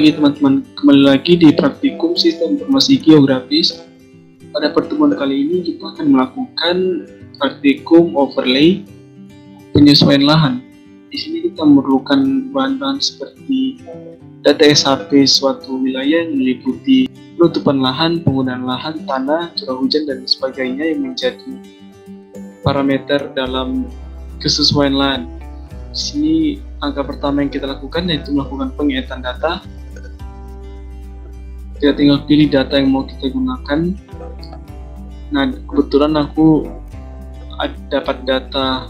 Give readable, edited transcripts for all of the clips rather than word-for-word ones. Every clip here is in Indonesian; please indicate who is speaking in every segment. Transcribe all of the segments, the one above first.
Speaker 1: pagi teman-teman, kembali lagi di Praktikum Sistem Informasi Geografis. Pada pertemuan kali ini kita akan melakukan praktikum overlay penyesuaian lahan. Di sini kita memerlukan bahan-bahan seperti data SHP suatu wilayah yang meliputi penutupan lahan, penggunaan lahan, tanah, curah hujan, dan sebagainya yang menjadi parameter dalam kesesuaian lahan. Di sini angka pertama yang kita lakukan yaitu melakukan pengeditan data. Kita tinggal pilih data yang mau kita gunakan. Nah, kebetulan aku dapat data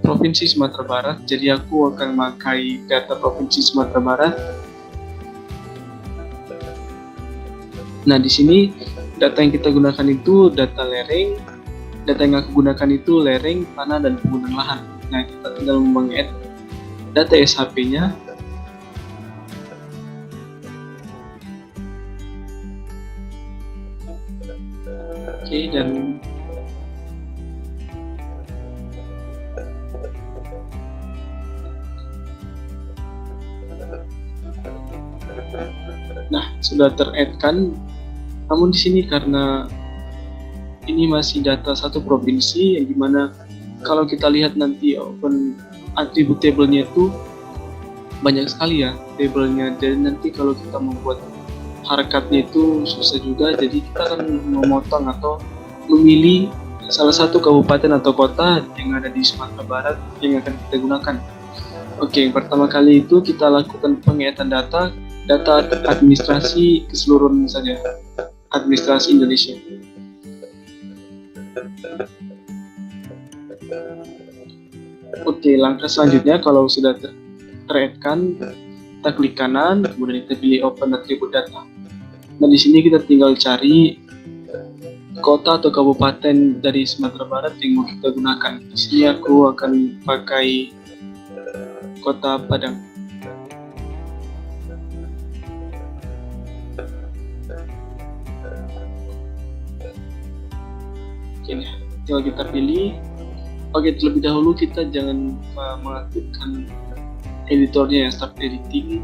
Speaker 1: Provinsi Sumatera Barat, jadi aku akan memakai data Provinsi Sumatera Barat. Nah, di sini data yang kita gunakan itu data lereng. Data yang aku gunakan itu lereng, tanah, dan penggunaan lahan. Nah, kita tinggal meng-add data SHP-nya. Oke, dan nah, sudah ter-add kan. Namun di sini karena ini masih data satu provinsi, yang dimana kalau kita lihat nanti open atribut tabelnya itu banyak sekali ya tabelnya, dan nanti kalau kita membuat harakatnya itu susah juga, jadi kita akan memotong atau memilih salah satu kabupaten atau kota yang ada di Sumatera Barat yang akan kita gunakan. Oke, yang pertama kali itu kita lakukan pengeditan data administrasi keseluruhan saja, administrasi Indonesia. Oke, langkah selanjutnya kalau sudah ter-add-kan, kita klik kanan, kemudian kita pilih Open Attribute Data. Nah, di sini kita tinggal cari kota atau kabupaten dari Sumatera Barat yang mau kita gunakan. Di sini aku akan pakai Kota Padang. Oke, tinggal kita pilih. Oke, terlebih dahulu kita jangan mengaktifkan editornya ya, start editing.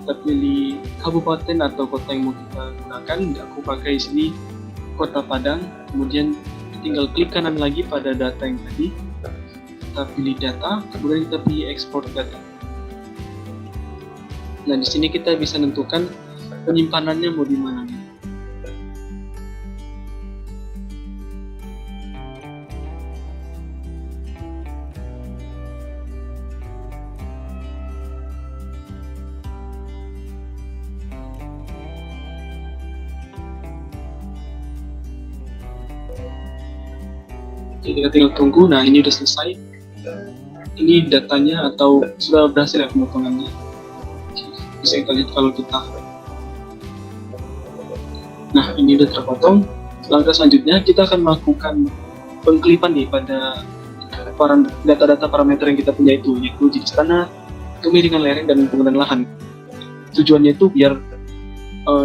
Speaker 1: Kita pilih kabupaten atau kota yang mau kita gunakan. Aku pakai sini Kota Padang. Kemudian tinggal klik kanan lagi pada data yang tadi. Kita pilih data, kemudian kita pilih export data. Nah, di sini kita bisa menentukan penyimpanannya mau di mana. Kita tinggal tunggu. Nah, ini udah selesai. Ini datanya atau sudah berhasil ya pemotongannya. Bisa kita lihat kalau kita. Nah, ini udah terpotong. Langkah selanjutnya kita akan melakukan pengklipan nih pada data-data parameter yang kita punya itu, yaitu jenis tanah, kemiringan lereng, dan penggunaan lahan. Tujuannya itu biar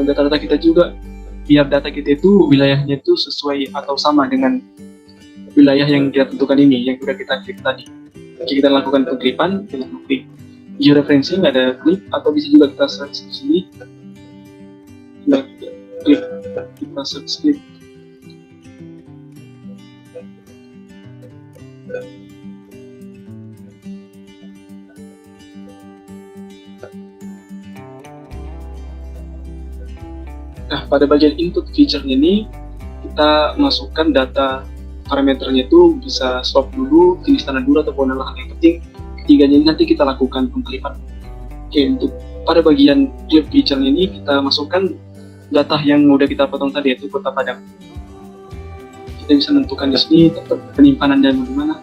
Speaker 1: data-data kita juga, biar data kita itu wilayahnya itu sesuai atau sama dengan wilayah yang kita tentukan ini, yang sudah kita klik tadi. Oke, kita lakukan pengklipan, kita klik georeferencing, ada klik, atau bisa juga kita search di sini. Kita search klik. Nah, pada bagian input feature ini kita masukkan data parameternya itu bisa swap dulu, jenis tanah dulu, atau penggunaan lahan. Yang penting ketiganya ini nanti kita lakukan pengklipan. Oke, untuk pada bagian clip feature ini kita masukkan data yang udah kita potong tadi, yaitu Kota Padang. Kita bisa menentukan di sini tetap penyimpanan dan bagaimana.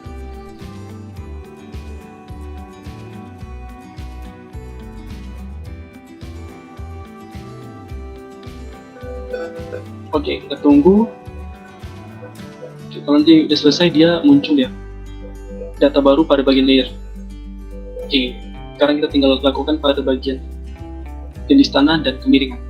Speaker 1: Oke, kita tunggu. Kalau nanti udah selesai dia muncul ya data baru pada bagian layer. Oke, sekarang kita tinggal lakukan pada bagian jenis tanah dan kemiringan.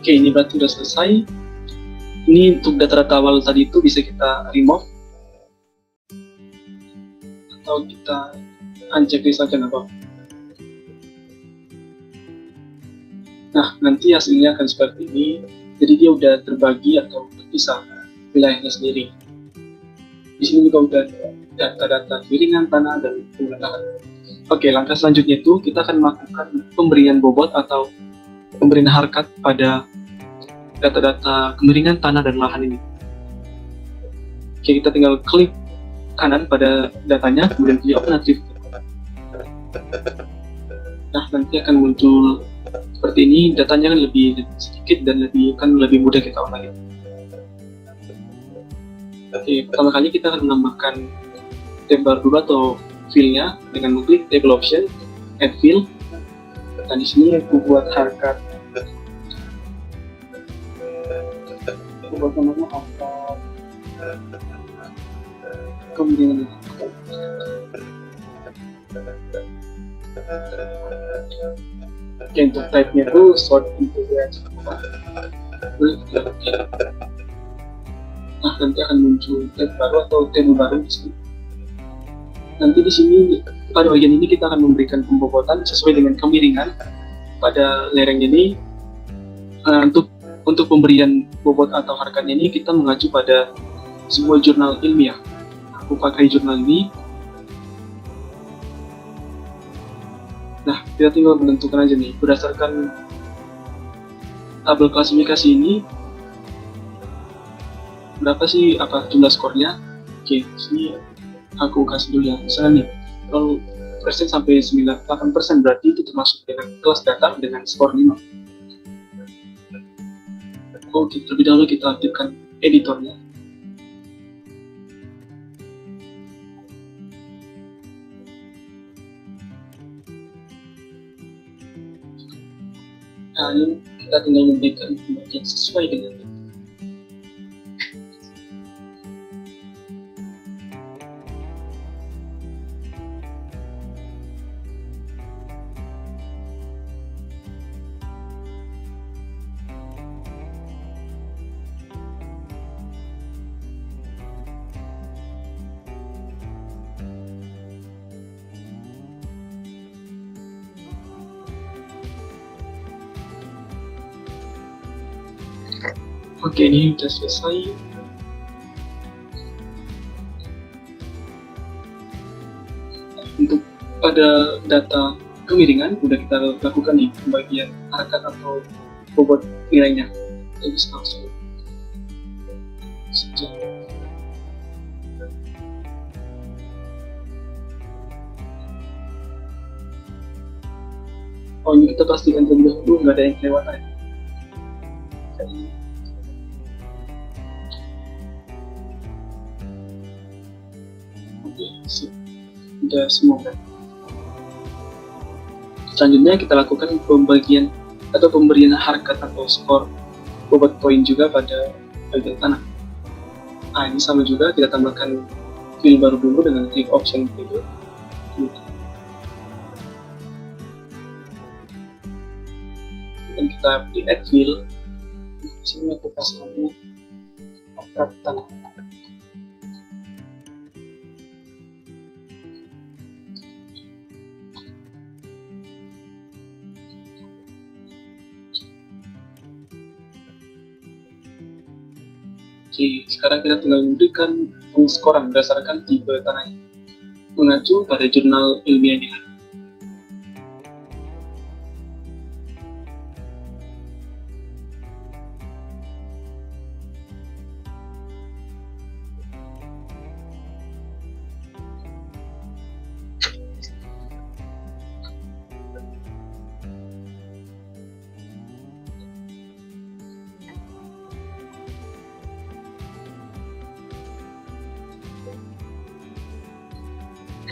Speaker 1: Oke, ini berarti sudah selesai. Ini untuk data-data awal tadi itu bisa kita remove atau kita unchecklist saja nggak apa-apa. Nah, nanti hasilnya akan seperti ini. Jadi dia udah terbagi atau terpisah wilayahnya sendiri. Di sini juga udah data-data kemiringan tanah dan penggunaan. Oke, langkah selanjutnya itu kita akan melakukan pemberian bobot atau pemberian harkat pada data-data kemiringan tanah dan lahan ini. Oke, kita tinggal klik kanan pada datanya, kemudian pilih Open Attribute. Nah, nanti akan muncul seperti ini, datanya kan lebih sedikit dan lebih mudah kita ulangi. Oke, pertama kali kita akan menambahkan tab baru dulu atau fill-nya dengan mengklik table option, add fill. Dan di sini aku buat harkat, aku buat namanya harkat kemiringan. Oke, untuk type-nya itu sort into range. Nah, nanti akan muncul tab baru atau table baru di sini. Nanti di sini pada bagian ini kita akan memberikan pembobotan sesuai dengan kemiringan pada lereng ini. Untuk pemberian bobot atau harkatnya ini kita mengacu pada sebuah jurnal ilmiah. Aku pakai jurnal ini. Nah, kita tinggal menentukan aja nih berdasarkan tabel klasifikasi ini berapa sih jumlah skornya. Oke, sini aku kasih dulu ya. Misalnya nih, kalau persen sampai 98% berarti itu termasuk dengan kelas data dengan skor 5. Oke, terlebih dahulu kita aktifkan editornya. Nah, ini kita tinggal memberikan pembagian sesuai dengan itu. Oke, ini sudah selesai. Untuk pada data kemiringan sudah kita lakukan nih pembagian harkat atau bobot nilainya. Jadi langsung saja. Oh, ini kita pastikan terlebih dahulu nggak ada yang kelewatan. Sudah semua kan. Selanjutnya kita lakukan pembagian atau pemberian harkat atau skor bobot poin juga pada bagian tanah. Nah, ini sama juga, kita tambahkan fill baru dulu dengan klik option fill. Dan kita pilih add fill. Di sini aku kasih namanya harkat tanah. Oke, sekarang kita tinggal memberikan pengskoran berdasarkan tipe tanahnya, mengacu pada jurnal ilmiah ini.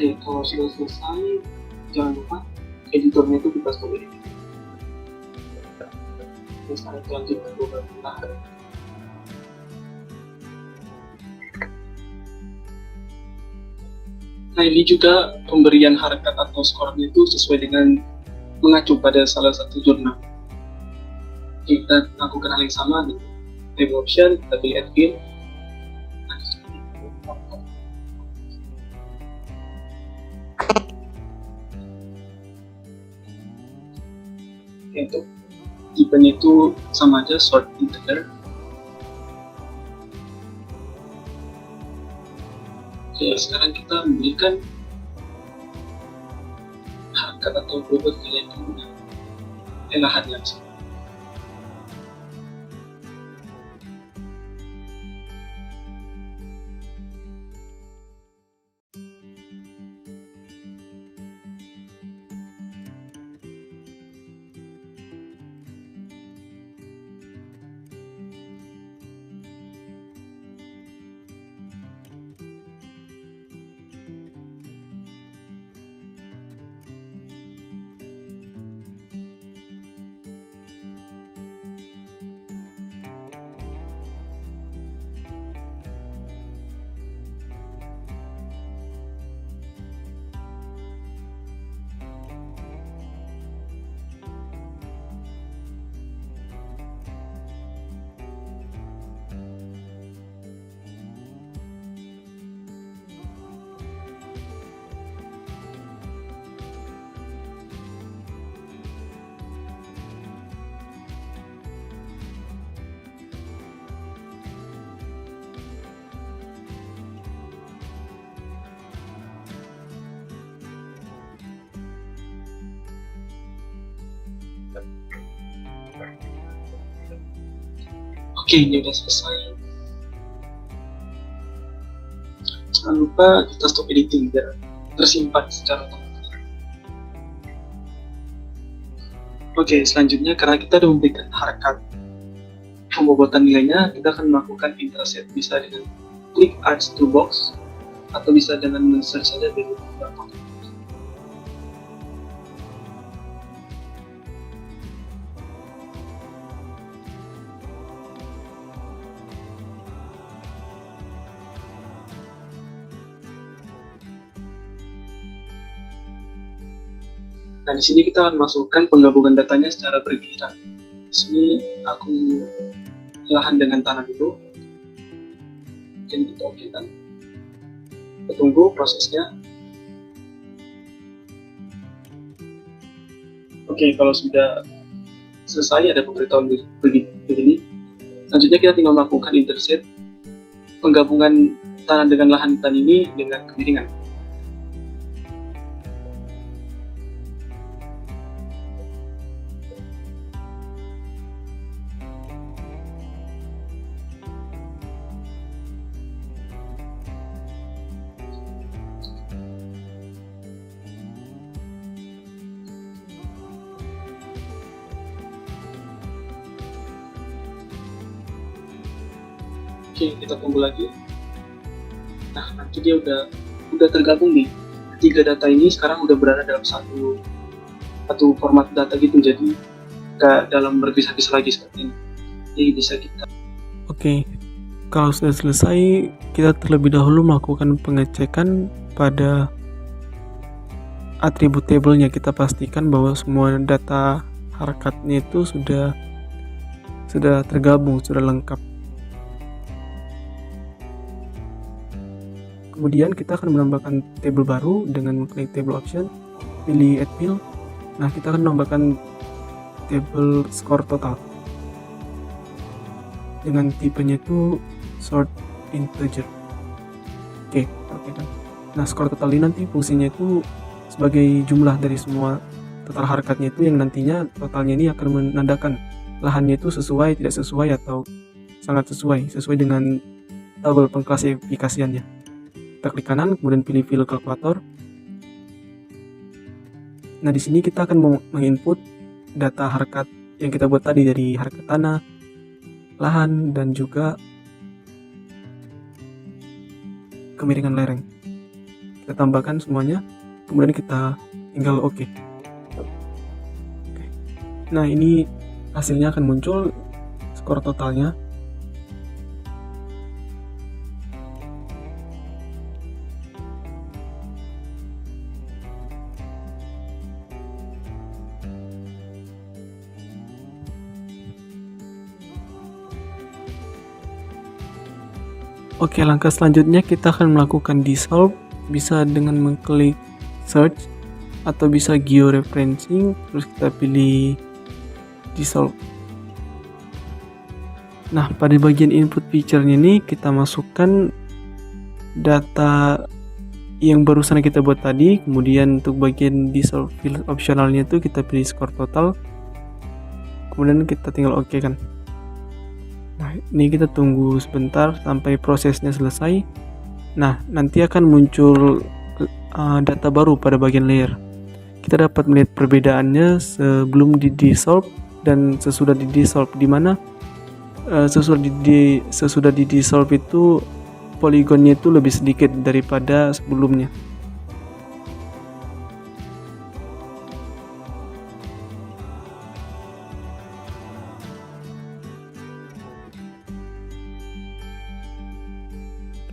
Speaker 1: Oke, kalau sudah selesai, jangan lupa editornya itu kita stop ini. Terus sekarang kita lanjut ke beberapa tahap. Nah, ini juga pemberian harkat atau skornya itu sesuai dengan mengacu pada salah satu jurnal. Kita lakukan hal yang sama di table option, kita pilih add field. Untuk tipenya itu sama aja, sort integer. Oke, sekarang kita memberikan harkat atau bobot nilai pengguna lahannya. Oke, ini udah selesai. Jangan lupa kita stop editing biar tersimpan secara otomatis. Oke, selanjutnya karena kita sudah memberikan harkat pembobotan nilainya, kita akan melakukan intercept. Bisa dengan klik Adds Toolbox atau bisa dengan men-search saja dari beberapa. Nah, di sini kita akan masukkan penggabungan datanya secara bergiliran. Di sini aku lahan dengan tanah dulu. Jadi kita oke kan. Kita tunggu prosesnya. Oke, kalau sudah selesai ada pemberitahuan begini. Selanjutnya kita tinggal melakukan intercept penggabungan tanah dengan lahan hutan ini dengan kemiringan. Oke, kita tunggu lagi. Nah, nanti dia udah tergabung nih. Tiga data ini sekarang udah berada dalam satu format data gitu, jadi nggak dalam berpisah-pisah lagi seperti ini. Jadi bisa kita.
Speaker 2: Oke, kalau sudah selesai, kita terlebih dahulu melakukan pengecekan pada atribut tabelnya. Kita pastikan bahwa semua data harkatnya itu sudah tergabung, sudah lengkap. Kemudian kita akan menambahkan table baru dengan klik table option, pilih add field. Nah, kita akan menambahkan table score total dengan tipenya itu sort integer. Oke kan. Nah, skor total ini nanti fungsinya itu sebagai jumlah dari semua total harkatnya itu, yang nantinya totalnya ini akan menandakan lahannya itu sesuai, tidak sesuai, atau sangat sesuai dengan tabel pengklasifikasiannya. Kita klik kanan, kemudian pilih fill calculator. Nah, di sini kita akan menginput data harkat yang kita buat tadi dari harkat tanah, lahan, dan juga kemiringan lereng. Kita tambahkan semuanya, kemudian kita tinggal oke. Nah, ini hasilnya akan muncul skor totalnya. Oke, langkah selanjutnya kita akan melakukan dissolve, bisa dengan mengklik search atau bisa georeferencing, terus kita pilih dissolve. Nah, pada bagian input picture-nya ini kita masukkan data yang barusan kita buat tadi, kemudian untuk bagian dissolve field optionalnya itu kita pilih score total, kemudian kita tinggal oke kan. Nah, ini kita tunggu sebentar sampai prosesnya selesai. Nah, nanti akan muncul data baru pada bagian layer. Kita dapat melihat perbedaannya sebelum di dissolve dan sesudah di dissolve, di mana sesudah di dissolve itu poligonnya itu lebih sedikit daripada sebelumnya.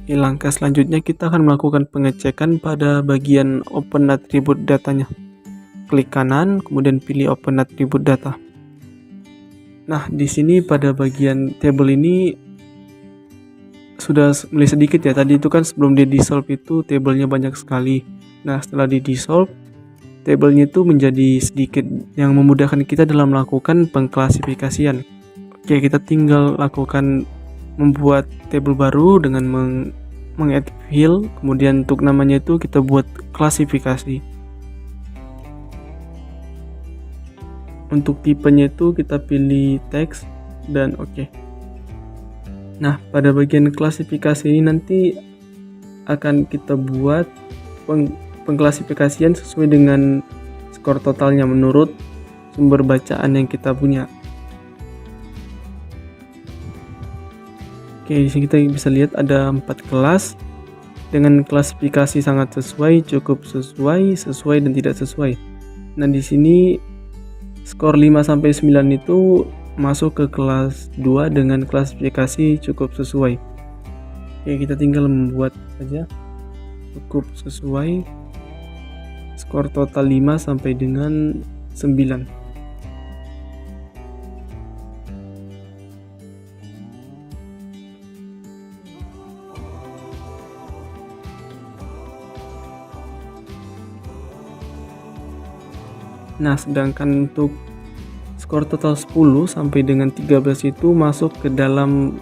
Speaker 2: Langkah selanjutnya kita akan melakukan pengecekan pada bagian open attribute datanya. Klik kanan, kemudian pilih open attribute data. Nah, di sini pada bagian table ini sudah mulai sedikit ya. Tadi itu kan sebelum di dissolve itu tablenya banyak sekali. Nah, setelah di dissolve, tablenya itu menjadi sedikit, yang memudahkan kita dalam melakukan pengklasifikasian. Oke, kita tinggal lakukan membuat table baru dengan meng-add field, kemudian untuk namanya itu kita buat klasifikasi. Untuk tipenya itu kita pilih teks dan oke. Nah, pada bagian klasifikasi ini nanti akan kita buat pengklasifikasian sesuai dengan skor totalnya menurut sumber bacaan yang kita punya. Oke, di sini kita bisa lihat ada 4 kelas dengan klasifikasi sangat sesuai, cukup sesuai, sesuai dan tidak sesuai. Nah, di sini skor 5 sampai 9 itu masuk ke kelas 2 dengan klasifikasi cukup sesuai. Oke, kita tinggal membuat saja cukup sesuai. Skor total 5 sampai dengan 9. Nah, sedangkan untuk skor total 10 sampai dengan 13 itu masuk ke dalam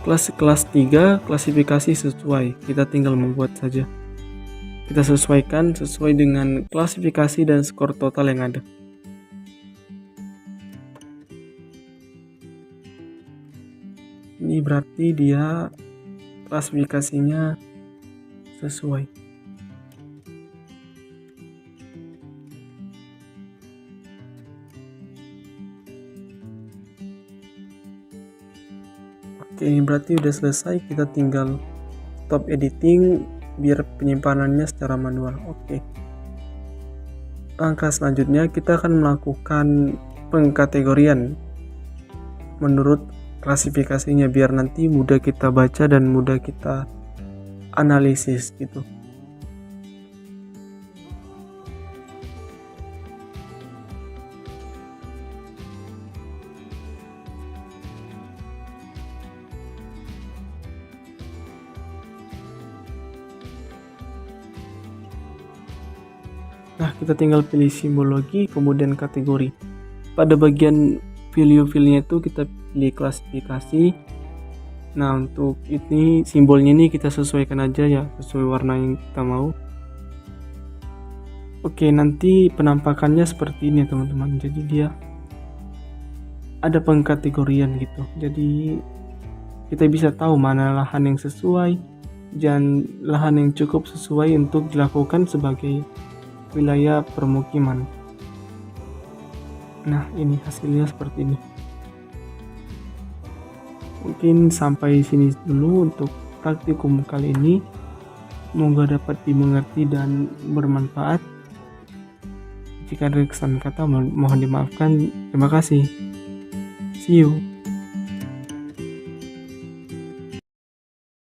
Speaker 2: kelas 3 klasifikasi sesuai. Kita tinggal membuat saja. Kita sesuaikan sesuai dengan klasifikasi dan skor total yang ada. Ini berarti dia klasifikasinya sesuai. Oke, ini berarti udah selesai. Kita tinggal stop editing biar penyimpanannya secara manual. Oke. Langkah selanjutnya kita akan melakukan pengkategorian menurut klasifikasinya biar nanti mudah kita baca dan mudah kita analisis gitu. Nah, kita tinggal pilih simbologi, kemudian kategori. Pada bagian value-nya itu kita pilih klasifikasi. Nah, untuk ini simbolnya ini kita sesuaikan aja ya, sesuai warna yang kita mau. Oke, nanti penampakannya seperti ini teman-teman. Jadi dia ada pengkategorian gitu. Jadi kita bisa tahu mana lahan yang sesuai dan lahan yang cukup sesuai untuk dilakukan sebagai wilayah permukiman. Nah, ini hasilnya seperti ini. Mungkin sampai sini dulu untuk praktikum kali ini. Semoga dapat dimengerti dan bermanfaat. Jika ada kesalahan kata mohon dimaafkan. Terima kasih. See you.